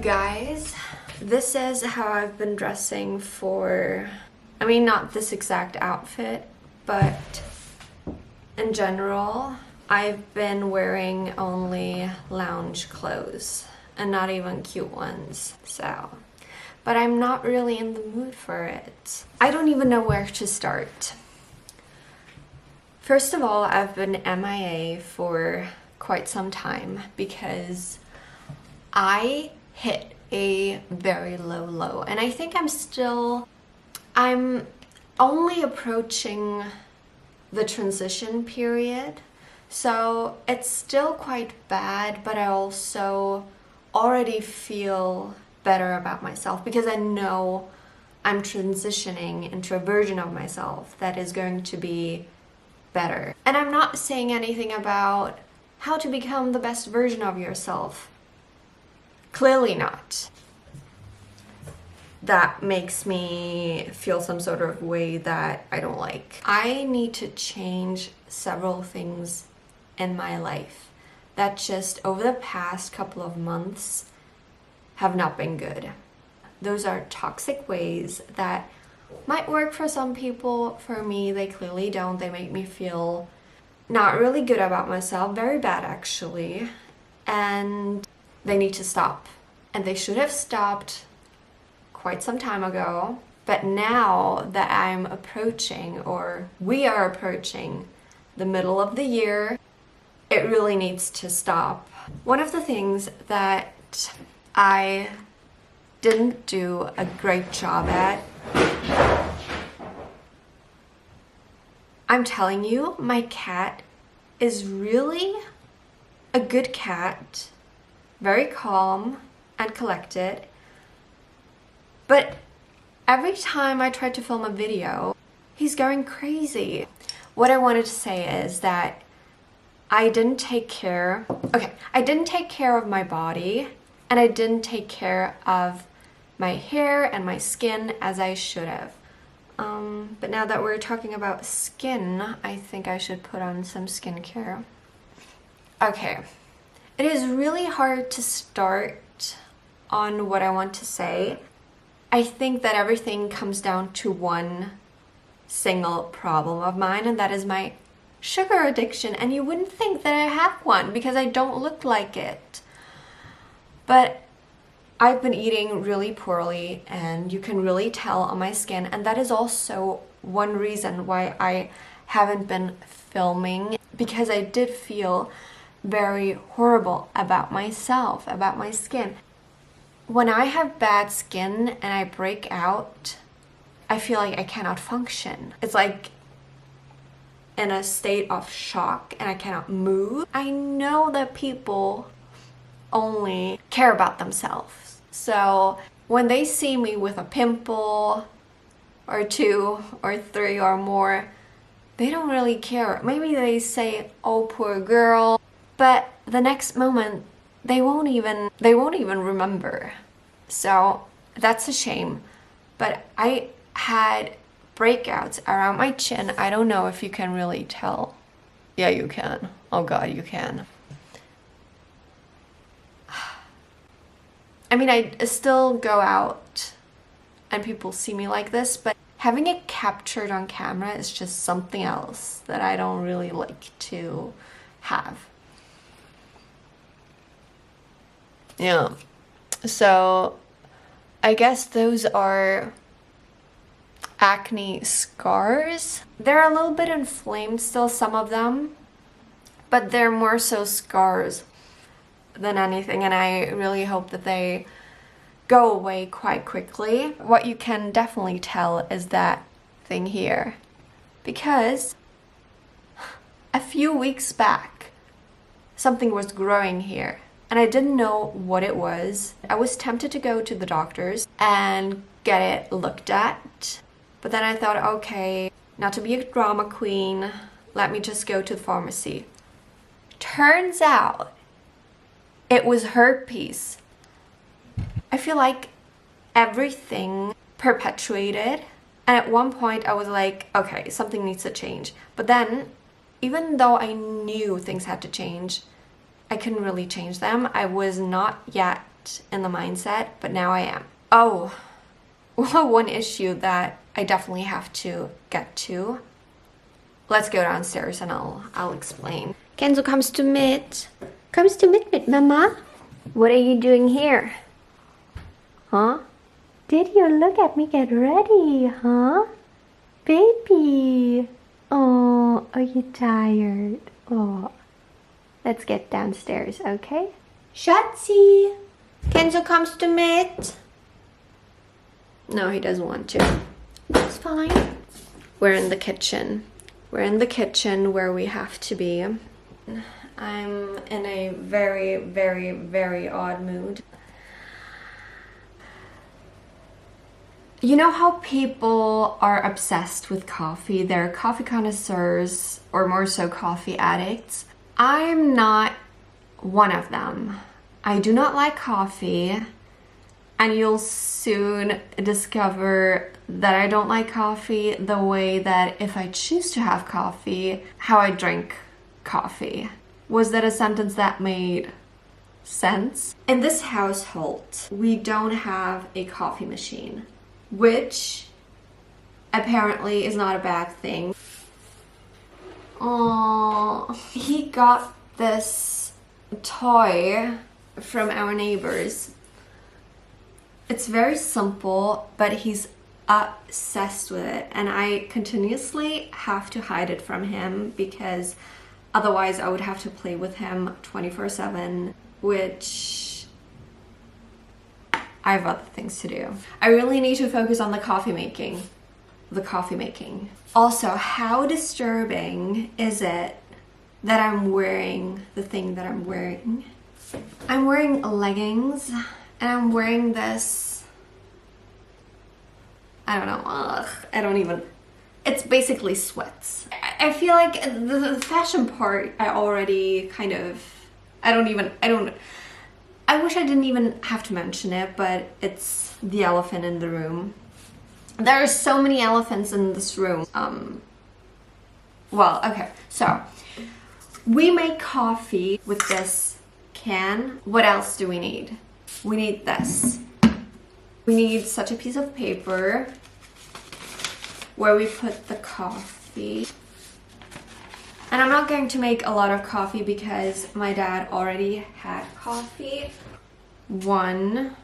guys, this is how I've been dressing for, I mean, not this exact outfit, but in general, I've been wearing only lounge clothes and not even cute ones, so. But I'm not really in the mood for it. I don't even know where to start. First of all, I've been MIA for quite some time because I hit a very low, and I think I'm only approaching the transition period, so it's still quite bad, but I also already feel better about myself because I know I'm transitioning into a version of myself that is going to be better. And I'm not saying anything about how to become the best version of yourself. Clearly not. That makes me feel some sort of way that I don't like. I need to change several things in my life that just over the past couple of months have not been good. Those are toxic ways that might work for some people. For me, they clearly don't. They make me feel not really good about myself, very bad actually, and they need to stop. And they should have stopped quite some time ago. But now that I'm approaching, or we are approaching, the middle of the year, it really needs to stop. One of the things that I didn't do a great job at, I'm telling you, my cat is really a good cat, very calm and collected, but every time I try to film a video, he's going crazy. What I wanted to say is that I didn't take care of my body, and I didn't take care of my hair and my skin as I should have. But now that we're talking about skin, I think I should put on some skincare. Okay, it is really hard to start on what I want to say. I think that everything comes down to one single problem of mine, and that is my sugar addiction. And you wouldn't think that I have one because I don't look like it. But I've been eating really poorly, and you can really tell on my skin, and that is also one reason why I haven't been filming, because I did feel very horrible about myself, about my skin. When I have bad skin and I break out, I feel like I cannot function. It's like in a state of shock and I cannot move. I know that people only care about themselves. So when they see me with a pimple or 2 or 3 or more, they don't really care. Maybe they say, "Oh, poor girl," but the next moment they won't even remember. So that's a shame. But I had breakouts around my chin. I don't know if you can really tell. Yeah, you can. Oh God, you can. I mean, I still go out and people see me like this, but having it captured on camera is just something else that I don't really like to have. Yeah, so I guess those are acne scars. They're a little bit inflamed still, some of them, but they're more so scars than anything, and I really hope that they go away quite quickly. What you can definitely tell is that thing here, because a few weeks back something was growing here and I didn't know what it was. I was tempted to go to the doctors and get it looked at, but then I thought, okay, not to be a drama queen, let me just go to the pharmacy. Turns out it was herpes. I feel like everything perpetuated, and at one point I was like, okay, something needs to change. But then, even though I knew things had to change, I couldn't really change them. I was not yet not in the mindset, but now I am. Oh, well, one issue that I definitely have to get to. Let's go downstairs and I'll explain. Kenzo comes to meet. Comes to meet with Mama. What are you doing here? Huh? Did you look at me get ready, huh? Baby. Oh, are you tired? Oh. Let's get downstairs, okay? Schatzi! Kenzo comes to meet. No, he doesn't want to. It's fine. We're in the kitchen. We're in the kitchen where we have to be. I'm in a very, very, very odd mood. You know how people are obsessed with coffee? They're coffee connoisseurs, or more so coffee addicts. I'm not one of them. I do not like coffee, and you'll soon discover that I don't like coffee the way that if I choose to have coffee, how I drink coffee. Was that a sentence that made sense? In this household, we don't have a coffee machine, which apparently is not a bad thing. Oh, he got this toy from our neighbors. It's very simple, but he's obsessed with it, and I continuously have to hide it from him because otherwise I would have to play with him 24/7, which I have other things to do. I really need to focus on the coffee making. Also, how disturbing is it that I'm wearing the thing that I'm wearing? I'm wearing leggings and I'm wearing this, I don't know, it's basically sweats. I feel like the fashion part I already kind of, I wish I didn't even have to mention it, but it's the elephant in the room. There are so many elephants in this room. Well, okay, so we make coffee with this can. What else do we need? We need this. We need such a piece of paper where we put the coffee. And I'm not going to make a lot of coffee because my dad already had coffee. 1,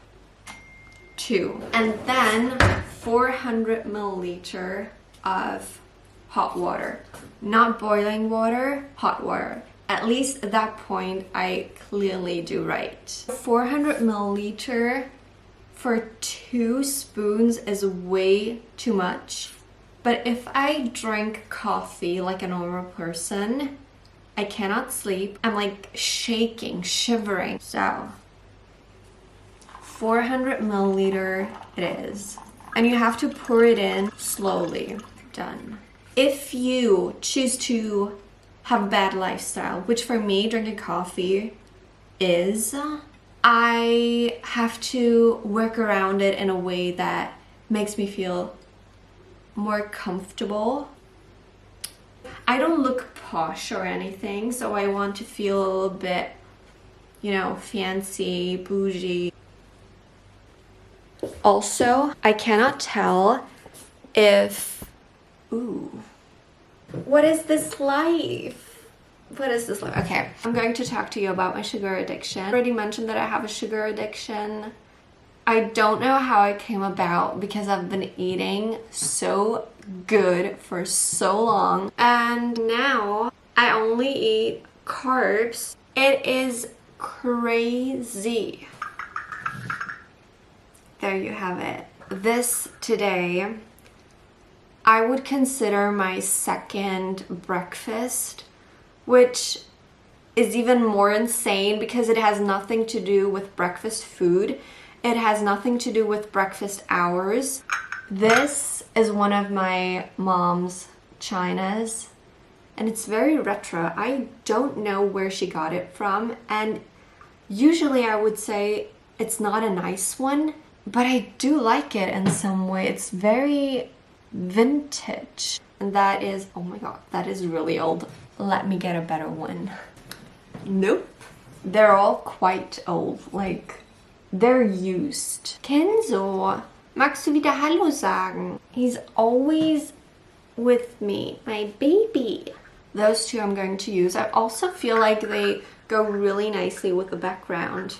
2. And then 400 milliliter of hot water. Not boiling water, hot water. At least at that point, I clearly do right. 400 milliliter for 2 spoons is way too much. But if I drink coffee like a normal person, I cannot sleep. I'm like shaking, shivering. So 400 milliliter it is. And you have to pour it in slowly. Done. If you choose to have a bad lifestyle, which for me, drinking coffee is, I have to work around it in a way that makes me feel more comfortable. I don't look posh or anything, so I want to feel a little bit, you know, fancy, bougie. Also, I cannot tell if, ooh, what is this life? What is this life? Okay, I'm going to talk to you about my sugar addiction. I already mentioned that I have a sugar addiction. I don't know how it came about because I've been eating so good for so long, and now I only eat carbs. It is crazy. There you have it. This today, I would consider my second breakfast, which is even more insane because it has nothing to do with breakfast food. It has nothing to do with breakfast hours. This is one of my mom's chinas, and it's very retro. I don't know where she got it from, and usually I would say it's not a nice one, but I do like it in some way. It's very vintage. And that is, oh my god, that is really old. Let me get a better one. Nope. They're all quite old, like they're used. Kenzo, magst du wieder Hallo sagen? He's always with me, my baby. Those two I'm going to use. I also feel like they go really nicely with the background.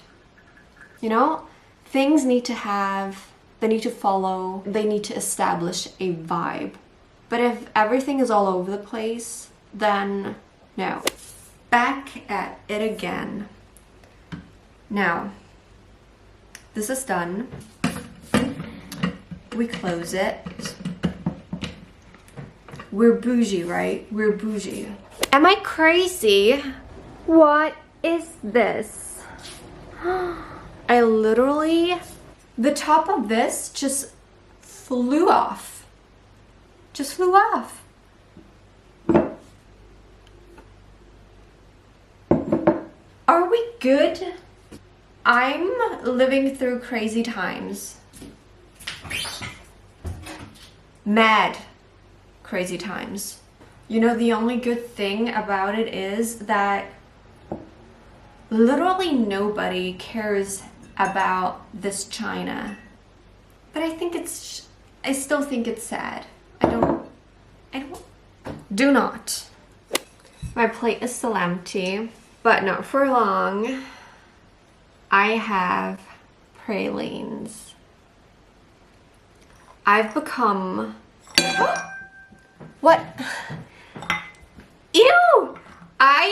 You know, things need to have, they need to follow, they need to establish a vibe. But if everything is all over the place, then no. Back at it again. Now, this is done. We close it. We're bougie, right? We're bougie. Am I crazy? What is this? I literally, the top of this just flew off. Just flew off. Are we good? I'm living through crazy times. Mad crazy times. You know, the only good thing about it is that literally nobody cares about this china. But I still think it's sad. Do not. My plate is still empty, but not for long. I have pralines. I've become... What? Ew! I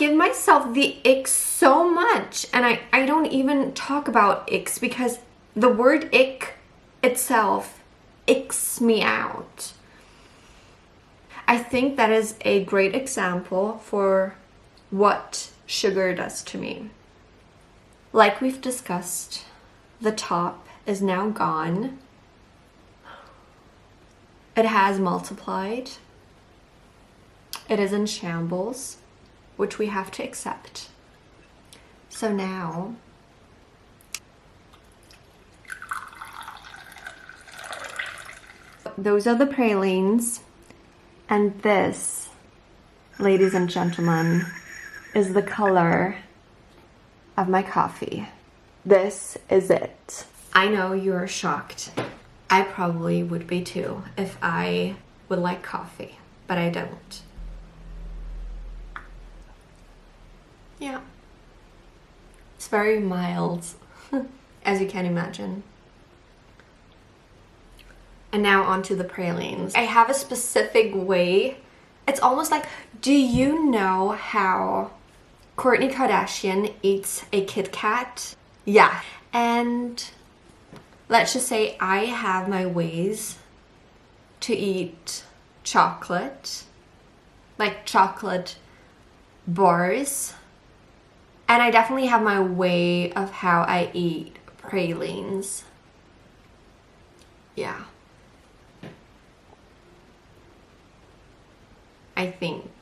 give myself the ick so much, and I don't even talk about icks because the word ick itself icks me out. I think that is a great example for what sugar does to me. Like we've discussed, the top is now gone. It has multiplied. It is in shambles, which we have to accept. So now, those are the pralines, and this, ladies and gentlemen, is the color of my coffee. This is it. I know you're shocked. I probably would be too if I would like coffee, but I don't. Yeah. It's very mild, as you can imagine. And now onto the pralines. I have a specific way. It's almost like, do you know how Kourtney Kardashian eats a Kit Kat? Yeah. And let's just say I have my ways to eat chocolate, like chocolate bars. And I definitely have my way of how I eat pralines. Yeah. I think.